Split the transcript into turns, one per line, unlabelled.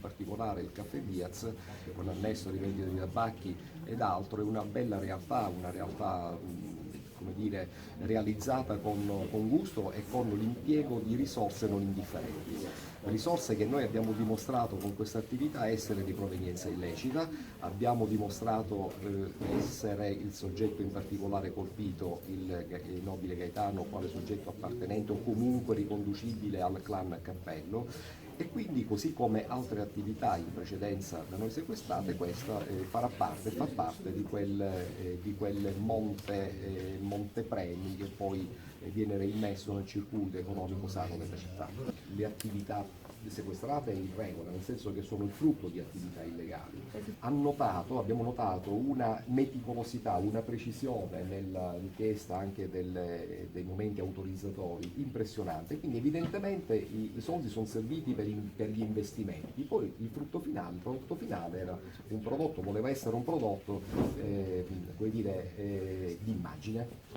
particolare il Caffè Diaz, con annesso di vendita di tabacchi ed altro, è una bella realtà, come dire, realizzata con gusto e con l'impiego di risorse non indifferenti. Risorse che noi abbiamo dimostrato con questa attività essere di provenienza illecita, abbiamo dimostrato essere il soggetto in particolare colpito, il nobile Gaetano, quale soggetto appartenente o comunque riconducibile al clan Cappello, e quindi, così come altre attività in precedenza da noi sequestrate, questa fa parte di quel monte premi che poi viene reimmesso nel circuito economico sano della città. Le attività sequestrate in regola, nel senso che sono il frutto di attività illegali. Abbiamo notato una meticolosità, una precisione nella richiesta anche dei momenti autorizzatori impressionante, quindi evidentemente i soldi sono serviti per gli investimenti. Poi il prodotto finale era voleva essere un prodotto di immagine.